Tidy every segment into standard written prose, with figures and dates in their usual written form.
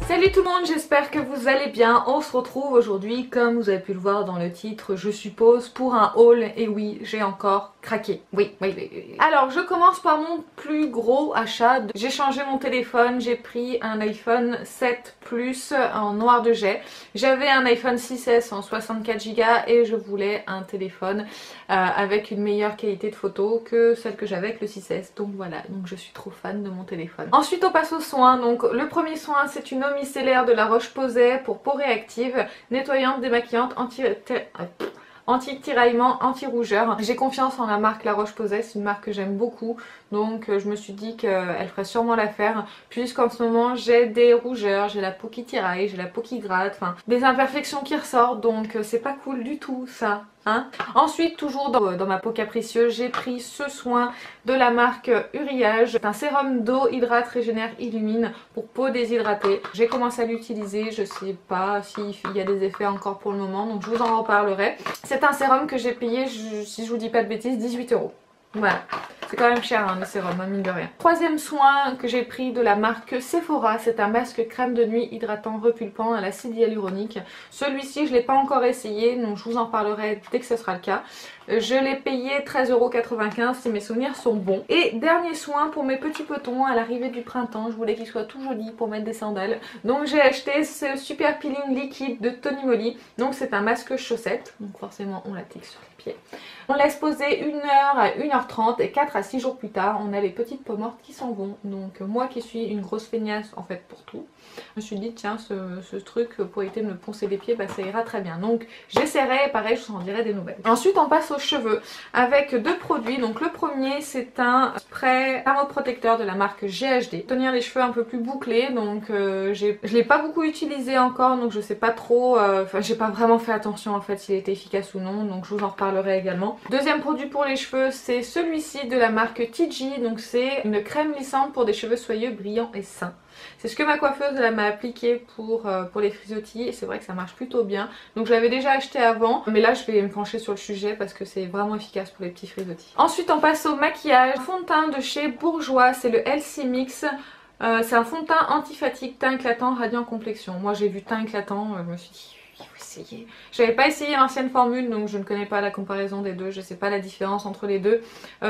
Salut tout le monde, j'espère que vous allez bien. On se retrouve aujourd'hui, comme vous avez pu le voir dans le titre, je suppose, pour un haul. Et oui, j'ai encore craqué. Oui. Alors, je commence par mon plus gros achat. J'ai changé mon téléphone, j'ai pris un iPhone 7 Plus en noir de jet. J'avais un iPhone 6S en 64 Go et je voulais un téléphone avec une meilleure qualité de photo que celle que j'avais avec le 6S. Donc voilà, donc je suis trop fan de mon téléphone. Ensuite, on passe aux soins. Donc le premier soin, c'est une eau micellaire de La Roche-Posay pour peau réactive, nettoyante, démaquillante, anti-tiraillement, anti-rougeur. J'ai confiance en la marque La Roche-Posay, c'est une marque que j'aime beaucoup, donc je me suis dit qu'elle ferait sûrement l'affaire, puisqu'en ce moment j'ai des rougeurs, j'ai la peau qui tiraille, j'ai la peau qui gratte, enfin des imperfections qui ressortent, donc c'est pas cool du tout ça. Hein. Ensuite, toujours dans ma peau capricieuse, j'ai pris ce soin de la marque Uriage. C'est un sérum d'eau, hydrate, régénère, illumine pour peau déshydratée. J'ai commencé à l'utiliser, je sais pas s'il y a des effets encore pour le moment, donc je vous en reparlerai. C'est un sérum que j'ai payé, si je vous dis pas de bêtises, 18 €. Voilà, c'est quand même cher hein, le sérum, mine de rien. Troisième soin que j'ai pris de la marque Sephora, c'est un masque crème de nuit hydratant repulpant à l'acide hyaluronique. Celui-ci je ne l'ai pas encore essayé, donc je vous en parlerai dès que ce sera le cas. Je l'ai payé 13,95 € si mes souvenirs sont bons. Et dernier soin pour mes petits petons à l'arrivée du printemps, je voulais qu'ils soient tout jolis pour mettre des sandales. Donc j'ai acheté ce super peeling liquide de Tony Moly. Donc c'est un masque chaussette, donc forcément on l'applique sur les pieds. On laisse poser 1 heure à 1h30 et 4 à 6 jours plus tard, on a les petites peaux mortes qui s'en vont. Donc moi qui suis une grosse feignasse en fait pour tout, je me suis dit tiens ce truc pour éviter de me poncer les pieds, bah ça ira très bien. Donc j'essaierai et pareil je vous en dirai des nouvelles. Ensuite on passe aux cheveux avec deux produits. Donc le premier c'est un spray thermoprotecteur de la marque GHD. Tenir les cheveux un peu plus bouclés, donc je l'ai pas beaucoup utilisé encore, donc je sais pas trop, enfin j'ai pas vraiment fait attention en fait s'il était efficace ou non, donc je vous en reparlerai également. Deuxième produit pour les cheveux, c'est celui-ci de la marque TG, donc c'est une crème lissante pour des cheveux soyeux, brillants et sains. C'est ce que ma coiffeuse m'a appliqué pour les frisottis et c'est vrai que ça marche plutôt bien. Donc je l'avais déjà acheté avant, mais là je vais me pencher sur le sujet parce que c'est vraiment efficace pour les petits frisottis. Ensuite on passe au maquillage. Fond de teint de chez Bourjois, c'est le LC Mix. C'est un fond de teint anti-fatigue, teint éclatant, radiant complexion. Moi j'ai vu teint éclatant, je me suis dit il faut essayer. J'avais pas essayé l'ancienne formule donc je ne connais pas la comparaison des deux, je sais pas la différence entre les deux.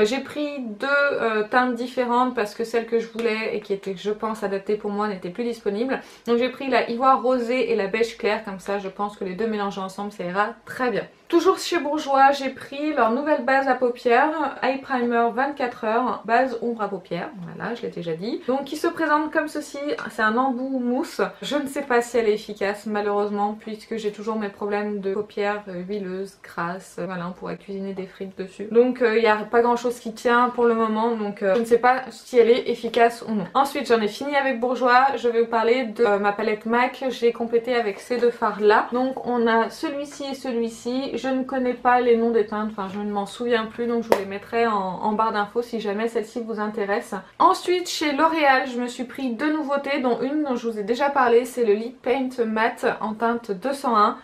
J'ai pris deux teintes différentes parce que celle que je voulais et qui était je pense adaptée pour moi n'était plus disponible. Donc j'ai pris la ivoire rosée et la beige claire, comme ça je pense que les deux mélangés ensemble ça ira très bien. Toujours chez Bourjois, j'ai pris leur nouvelle base à paupières, Eye Primer 24 heures, base ombre à paupières, voilà je l'ai déjà dit. Donc qui se présente comme ceci, c'est un embout mousse. Je ne sais pas si elle est efficace malheureusement puisque j'ai toujours mes problèmes de paupières huileuses, grasses, voilà on pourrait cuisiner des frites dessus. Donc il n'y a pas grand chose qui tient pour le moment, donc je ne sais pas si elle est efficace ou non. Ensuite j'en ai fini avec Bourjois, je vais vous parler de ma palette MAC, j'ai complété avec ces deux fards là. Donc on a celui-ci et celui-ci. Je ne connais pas les noms des teintes, enfin je ne m'en souviens plus, donc je vous les mettrai en barre d'infos si jamais celle-ci vous intéresse. Ensuite chez L'Oréal je me suis pris deux nouveautés, dont une dont je vous ai déjà parlé, c'est le Lip Paint Matte en teinte 201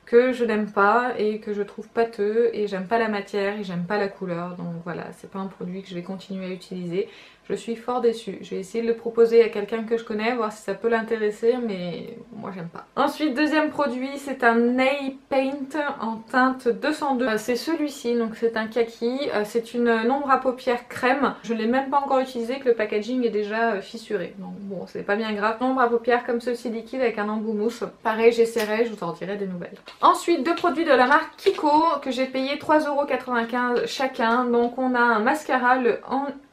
que je n'aime pas et que je trouve pâteux et j'aime pas la matière et j'aime pas la couleur, donc voilà c'est pas un produit que je vais continuer à utiliser. Je suis fort déçue. Je vais essayer de le proposer à quelqu'un que je connais, voir si ça peut l'intéresser, mais moi j'aime pas. Ensuite, deuxième produit, c'est un Nail Paint en teinte 202. C'est celui-ci, donc c'est un kaki. C'est une ombre à paupières crème. Je ne l'ai même pas encore utilisé, que le packaging est déjà fissuré. Donc bon, c'est pas bien grave. Ombre à paupières comme ceci liquide avec un embout mousse. Pareil, j'essaierai, je vous en dirai des nouvelles. Ensuite, deux produits de la marque Kiko que j'ai payé 3,95 € chacun. Donc on a un mascara, le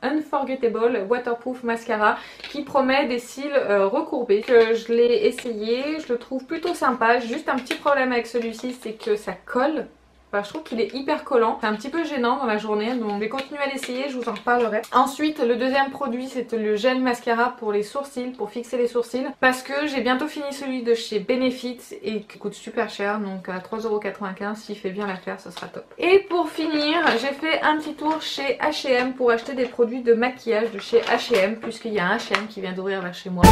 Unforgettable Waterproof Mascara qui promet des cils recourbés. Je l'ai essayé, je le trouve plutôt sympa. J'ai juste un petit problème avec celui-ci, c'est que ça colle. Enfin, je trouve qu'il est hyper collant. C'est un petit peu gênant dans la journée, donc je vais continuer à l'essayer, je vous en reparlerai. Ensuite, le deuxième produit, c'est le gel mascara pour les sourcils, pour fixer les sourcils. Parce que j'ai bientôt fini celui de chez Benefit et qui coûte super cher, donc à 3,95 €. S'il fait bien l'affaire, ce sera top. Et pour finir, j'ai fait un petit tour chez H&M pour acheter des produits de maquillage de chez H&M, puisqu'il y a un H&M qui vient d'ouvrir vers chez moi.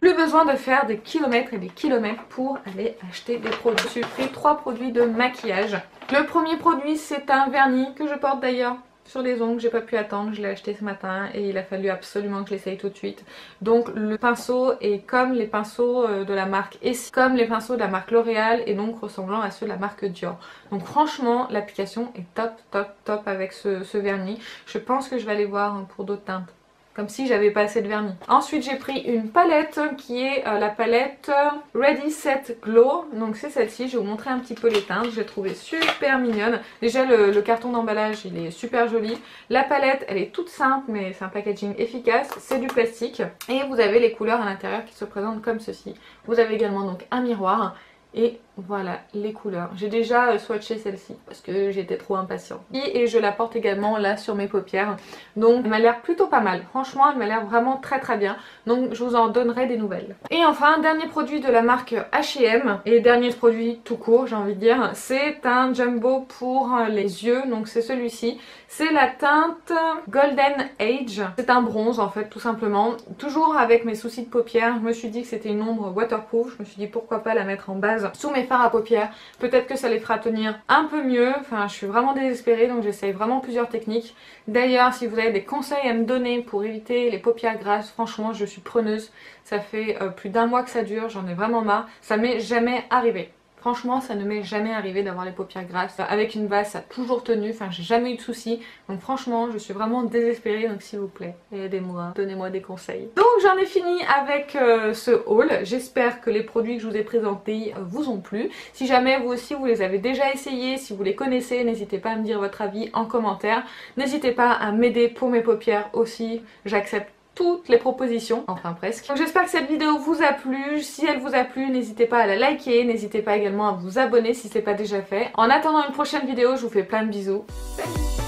Plus besoin de faire des kilomètres et des kilomètres pour aller acheter des produits. Je suis pris 3 produits de maquillage. Le premier produit c'est un vernis que je porte d'ailleurs sur les ongles, j'ai pas pu attendre, je l'ai acheté ce matin et il a fallu absolument que je l'essaye tout de suite. Donc le pinceau est comme les pinceaux de la marque Essie, comme les pinceaux de la marque L'Oréal et donc ressemblant à ceux de la marque Dior. Donc franchement l'application est top top top avec ce vernis. Je pense que je vais aller voir pour d'autres teintes. Comme si j'avais pas assez de vernis. Ensuite j'ai pris une palette qui est la palette Ready Set Glow. Donc c'est celle-ci, je vais vous montrer un petit peu les teintes. Je l'ai trouvée super mignonne. Déjà le carton d'emballage il est super joli. La palette elle est toute simple mais c'est un packaging efficace. C'est du plastique. Et vous avez les couleurs à l'intérieur qui se présentent comme ceci. Vous avez également donc un miroir. Et voilà les couleurs. J'ai déjà swatché celle-ci parce que j'étais trop impatiente. Et je la porte également là sur mes paupières. Donc elle m'a l'air plutôt pas mal. Franchement elle m'a l'air vraiment très très bien. Donc je vous en donnerai des nouvelles. Et enfin dernier produit de la marque H&M. Et dernier produit tout court j'ai envie de dire. C'est un jumbo pour les yeux. Donc c'est celui-ci. C'est la teinte Golden Age. C'est un bronze en fait tout simplement. Toujours avec mes soucis de paupières. Je me suis dit que c'était une ombre waterproof. Je me suis dit pourquoi pas la mettre en base sous mes fards à paupières, peut-être que ça les fera tenir un peu mieux. Enfin je suis vraiment désespérée donc j'essaye vraiment plusieurs techniques. D'ailleurs si vous avez des conseils à me donner pour éviter les paupières grasses, franchement je suis preneuse. Ça fait plus d'un mois que ça dure, j'en ai vraiment marre, ça m'est jamais arrivé. Franchement ça ne m'est jamais arrivé d'avoir les paupières grasses. Avec une base ça a toujours tenu, enfin j'ai jamais eu de soucis. Donc franchement je suis vraiment désespérée, donc s'il vous plaît aidez-moi, donnez-moi des conseils. Donc j'en ai fini avec ce haul. J'espère que les produits que je vous ai présentés vous ont plu. Si jamais vous aussi vous les avez déjà essayés, si vous les connaissez, n'hésitez pas à me dire votre avis en commentaire. N'hésitez pas à m'aider pour mes paupières aussi, j'accepte toutes les propositions, enfin presque. Donc j'espère que cette vidéo vous a plu. Si elle vous a plu, n'hésitez pas à la liker, n'hésitez pas également à vous abonner si ce n'est pas déjà fait. En attendant une prochaine vidéo, je vous fais plein de bisous. Salut!